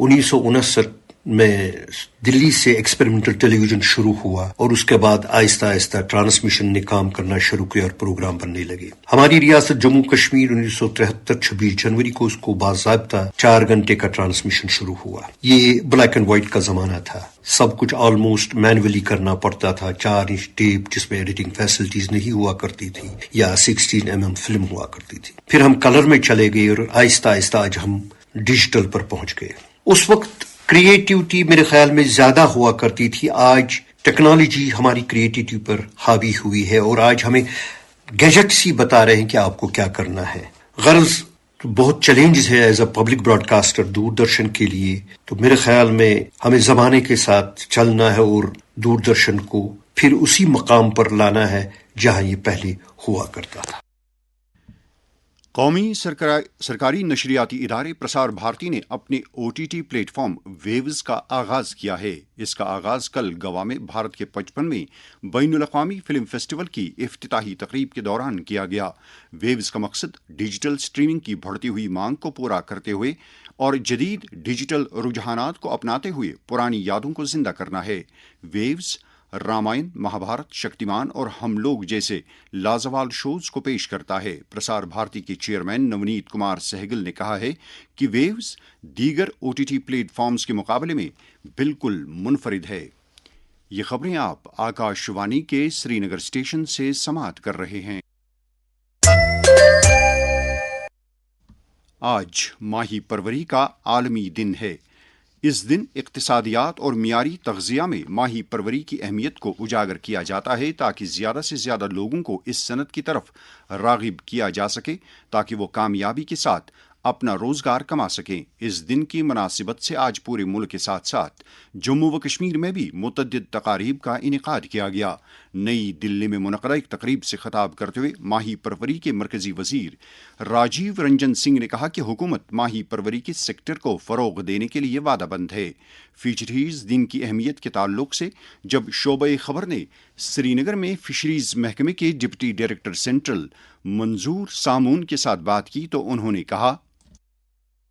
1969 میں دلی سے ایکسپیریمنٹل ٹیلی ویژن شروع ہوا اور اس کے بعد آہستہ آہستہ ٹرانسمیشن نے کام کرنا شروع کیا اور پروگرام بننے لگے. ہماری ریاست جموں کشمیر 1973 26 جنوری کو اس کو باضابطہ 4 گھنٹے کا ٹرانسمیشن شروع ہوا. یہ بلیک اینڈ وائٹ کا زمانہ تھا. سب کچھ آلموسٹ مینولی کرنا پڑتا تھا. 4 انچ ٹیپ جس میں ایڈیٹنگ فیسلٹیز نہیں ہوا کرتی تھی یا 16 فلم ہوا کرتی تھی. پھر ہم کلر میں چلے گئے اور آہستہ آہستہ آج ہم ڈیجیٹل پر پہنچ گئے. اس وقت کریٹیوٹی میرے خیال میں زیادہ ہوا کرتی تھی. آج ٹیکنالوجی ہماری کریٹیوٹی پر حاوی ہوئی ہے اور آج ہمیں گیجٹس ہی بتا رہے ہیں کہ آپ کو کیا کرنا ہے. غرض بہت چیلنجز ہے as a public broadcaster Doordarshan کے لیے. تو میرے خیال میں ہمیں زمانے کے ساتھ چلنا ہے اور دوردرشن کو پھر اسی مقام پر لانا ہے جہاں یہ پہلے ہوا کرتا تھا. قومی سرکاری نشریاتی ادارے پرسار بھارتی نے اپنے OTT پلیٹ فارم ویوز کا آغاز کیا ہے. اس کا آغاز کل گوا میں بھارت کے 55ویں بین الاقوامی فلم فیسٹیول کی افتتاحی تقریب کے دوران کیا گیا. ویوز کا مقصد ڈیجیٹل سٹریمنگ کی بڑھتی ہوئی مانگ کو پورا کرتے ہوئے اور جدید ڈیجیٹل رجحانات کو اپناتے ہوئے پرانی یادوں کو زندہ کرنا ہے. ویوز رامائن، مہابھارت، شکتیمان اور ہم لوگ جیسے لازوال شوز کو پیش کرتا ہے. پرسار بھارتی کے چیئرمین نونیت کمار سہگل نے کہا ہے کہ ویوز دیگر OTT پلیٹ فارمز کے مقابلے میں بالکل منفرد ہے. یہ خبریں آپ آکاش وانی کے سری نگر اسٹیشن سے سماعت کر رہے ہیں. آج ماہی پروری کا عالمی دن ہے. اس دن اقتصادیات اور معیاری تغذیہ میں ماہی پروری کی اہمیت کو اجاگر کیا جاتا ہے تاکہ زیادہ سے زیادہ لوگوں کو اس صنعت کی طرف راغب کیا جا سکے تاکہ وہ کامیابی کے ساتھ اپنا روزگار کما سکیں. اس دن کی مناسبت سے آج پورے ملک کے ساتھ ساتھ جموں و کشمیر میں بھی متعدد تقاریب کا انعقاد کیا گیا. نئی دلی میں منعقدہ ایک تقریب سے خطاب کرتے ہوئے ماہی پروری کے مرکزی وزیر راجیو رنجن سنگھ نے کہا کہ حکومت ماہی پروری کے سیکٹر کو فروغ دینے کے لیے وعدہ بند ہے. فشریز دن کی اہمیت کے تعلق سے جب شعبہ خبر نے سری نگر میں فشریز محکمے کے ڈپٹی ڈائریکٹر سینٹرل منظور سامون کے ساتھ بات کی تو انہوں نے کہا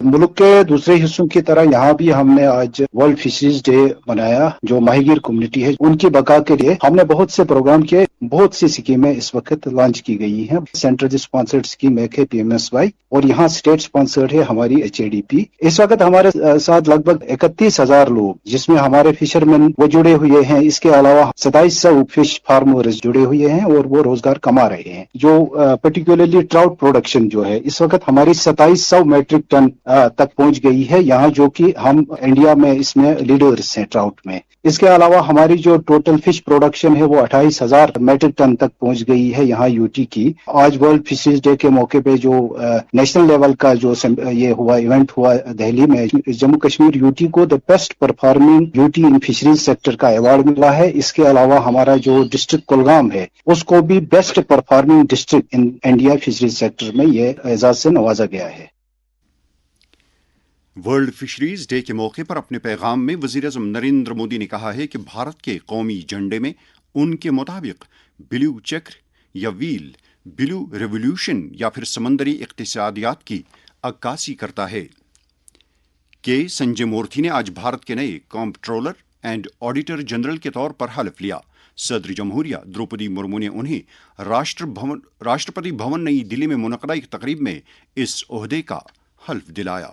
ملک کے دوسرے حصوں کی طرح یہاں بھی ہم نے آج ورلڈ فشریز ڈے منایا. جو ماہی گیر کمیونٹی ہے ان کی بقا کے لیے ہم نے بہت سے پروگرام کیے. بہت سی اسکیمیں اس وقت لانچ کی گئی ہیں. سینٹرل اسپانسرڈ اسکیم ایک ہے PMSY اور یہاں اسٹیٹ اسپانسرڈ ہے ہماری HADP. اس وقت ہمارے ساتھ لگ بھگ 31,000 لوگ جس میں ہمارے فشرمین وہ جڑے ہوئے ہیں. اس کے علاوہ 2700 فش فارمرز جڑے ہوئے ہیں اور وہ روزگار کما رہے ہیں. جو پرٹیکولرلی ٹراؤٹ پروڈکشن جو ہے اس وقت ہماری 2700 میٹرک ٹن تک پہنچ گئی ہے یہاں، جو کہ ہم انڈیا میں اس میں لیڈرز ہیں ٹراؤٹ میں. اس کے علاوہ ہماری جو ٹوٹل فش پروڈکشن ہے وہ 28,000 میٹرک ٹن تک پہنچ گئی ہے یہاں UT کی. آج ورلڈ فشریز ڈے کے موقع پہ جو نیشنل لیول کا جو یہ ہوا ایونٹ ہوا دہلی میں، جموں کشمیر UT کو the best performing UT in fisheries sector کا ایوارڈ ملا ہے. اس کے علاوہ ہمارا جو ڈسٹرکٹ کولگام ہے اس کو بھی best performing district in India fisheries sector میں یہ اعزاز سے نوازا گیا ہے. ورلڈ فشریز ڈے کے موقع پر اپنے پیغام میں وزیر اعظم نریندر مودی نے کہا ہے کہ بھارت کے قومی جھنڈے میں ان کے مطابق بلیو چکر یا ویل بلیو ریولیوشن یا پھر سمندری اقتصادیات کی عکاسی کرتا ہے. سنجے مورتھی نے آج بھارت کے نئے کمپٹرولر اینڈ آڈیٹر جنرل کے طور پر حلف لیا. صدر جمہوریہ دروپدی مرمو نے انہیں راشٹرپتی بھون نئی دلی میں منعقدہ ایک تقریب میں اس عہدے کا حلف دلایا.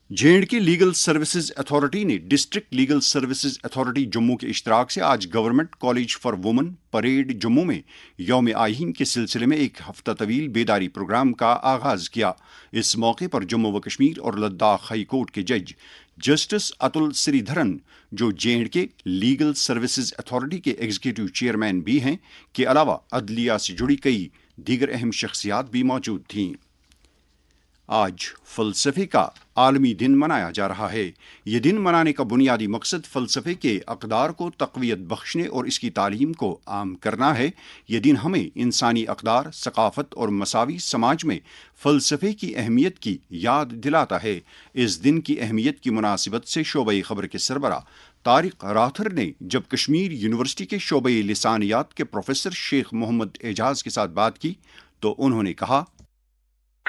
JNK لیگل سروسز اتھارٹی نے district legal services authority Jammu کے اشتراک سے آج government college for women Parade Jammu میں یوم آئین کے سلسلے میں ایک ہفتہ طویل بیداری پروگرام کا آغاز کیا. اس موقع پر جموں و کشمیر اور لداخ ہائی کورٹ کے جج جسٹس اتل سری دھرن، جو JNK لیگل سروسز اتھارٹی کے ایگزیکٹو چیئرمین بھی ہیں، کے علاوہ عدلیہ سے جڑی کئی دیگر اہم شخصیات بھی موجود تھیں. آج فلسفے کا عالمی دن منایا جا رہا ہے. یہ دن منانے کا بنیادی مقصد فلسفے کے اقدار کو تقویت بخشنے اور اس کی تعلیم کو عام کرنا ہے. یہ دن ہمیں انسانی اقدار، ثقافت اور مساوی سماج میں فلسفے کی اہمیت کی یاد دلاتا ہے. اس دن کی اہمیت کی مناسبت سے شعبہ خبر کے سربراہ طارق راتھر نے جب کشمیر یونیورسٹی کے شعبہ لسانیات کے پروفیسر شیخ محمد اعجاز کے ساتھ بات کی تو انہوں نے کہا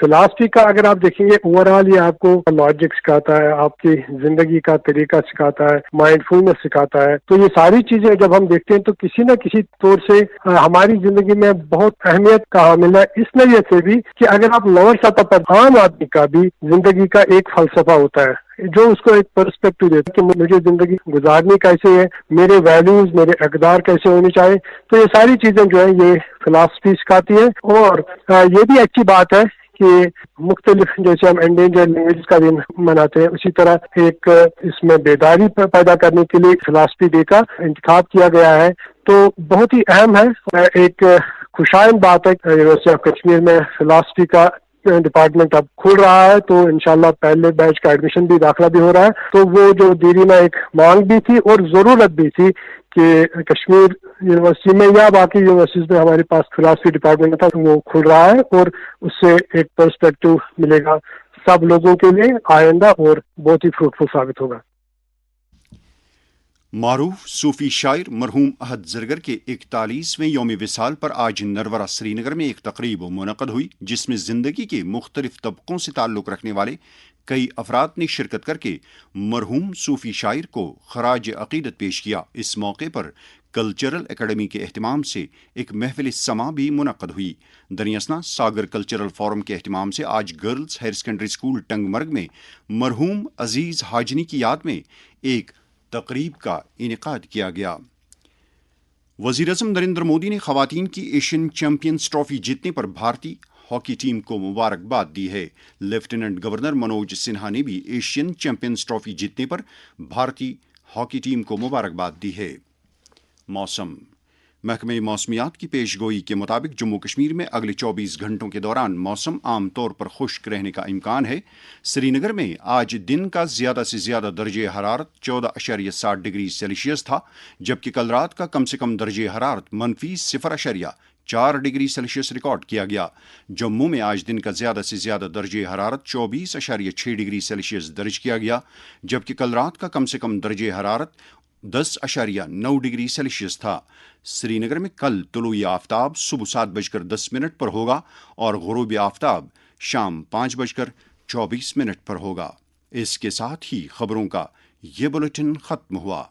فلاسفی کا اگر آپ دیکھیں گے اوور آل یہ آپ کو لاجک سکھاتا ہے، آپ کی زندگی کا طریقہ سکھاتا ہے، مائنڈ فلنس سکھاتا ہے. تو یہ ساری چیزیں جب ہم دیکھتے ہیں تو کسی نہ کسی طور سے ہماری زندگی میں بہت اہمیت کا حامل ہے، اس لیے سے بھی کہ اگر آپ لوور سطح پر عام آدمی کا بھی زندگی کا ایک فلسفہ ہوتا ہے جو اس کو ایک پرسپیکٹو دیتا ہے کہ مجھے زندگی گزارنی کیسے ہے، میرے ویلیوز، میرے اقدار کیسے ہونی چاہیے. تو یہ ساری چیزیں جو ہیں یہ فلاسفی سکھاتی ہے. اور یہ بھی اچھی بات ہے کہ مختلف جیسے ہم انڈینجر لینگویج کا دن مناتے ہیں، اسی طرح ایک اس میں بیداری پیدا کرنے کے لیے فلاسفی ڈے کا انتخاب کیا گیا ہے. تو بہت ہی اہم ہے، ایک خوشائند بات ہے. یونیورسٹی آف کشمیر میں فلاسفی کا ڈپارٹمنٹ اب کھل رہا ہے، تو انشاءاللہ پہلے بیچ کا ایڈمیشن بھی، داخلہ بھی ہو رہا ہے. تو وہ جو دیرینہ ایک مانگ بھی تھی اور ضرورت بھی تھی کہ کشمیر یونیورسٹی میں یا باقی یونیورسٹیز میں ہمارے پاس فلاسفی ڈپارٹمنٹ تھا، وہ کھل رہا ہے اور اس سے ایک پرسپیکٹو ملے گا سب لوگوں کے لیے آئندہ اور بہت ہی فروٹفل ثابت ہوگا. معروف صوفی شاعر مرحوم احد زرگر کے 41ویں یوم وصال پر آج نرورہ سری نگر میں ایک تقریب منعقد ہوئی، جس میں زندگی کے مختلف طبقوں سے تعلق رکھنے والے کئی افراد نے شرکت کر کے مرحوم صوفی شاعر کو خراج عقیدت پیش کیا. اس موقع پر کلچرل اکیڈمی کے اہتمام سے ایک محفل سماع بھی منعقد ہوئی. دریاسنا ساگر کلچرل فورم کے اہتمام سے آج گرلز ہائر سیکنڈری اسکول ٹنگ مرگ میں مرحوم عزیز حاجنی کی یاد میں ایک تقریب کا انعقاد کیا گیا. وزیراعظم نریندر مودی نے خواتین کی ایشین چیمپئنز ٹرافی جیتنے پر بھارتی ہاکی ٹیم کو مبارکباد دی ہے. لیفٹیننٹ گورنر منوج سنہا نے بھی ایشین چیمپئنز ٹرافی جیتنے پر بھارتی ہاکی ٹیم کو مبارکباد دی ہے. موسم. محکمہ موسمیات کی پیش گوئی کے مطابق جموں کشمیر میں اگلے 24 گھنٹوں کے دوران موسم عام طور پر خشک رہنے کا امکان ہے. سری نگر میں آج دن کا زیادہ سے زیادہ درجہ حرارت 14.7 ڈگری سیلسیس تھا، جبکہ کل رات کا کم سے کم درجہ حرارت -0.4 ڈگری سیلسیس ریکارڈ کیا گیا. جموں میں آج دن کا زیادہ سے زیادہ درجہ حرارت 24.6 ڈگری سیلسیس درج کیا گیا، جبکہ کل رات کا کم سے کم درجہ حرارت 10.9 ڈگری سیلسیس تھا. سری نگر میں کل طلوع آفتاب صبح 7:10 پر ہوگا اور غروب آفتاب شام 5:24 پر ہوگا. اس کے ساتھ ہی خبروں کا یہ بلیٹن ختم ہوا.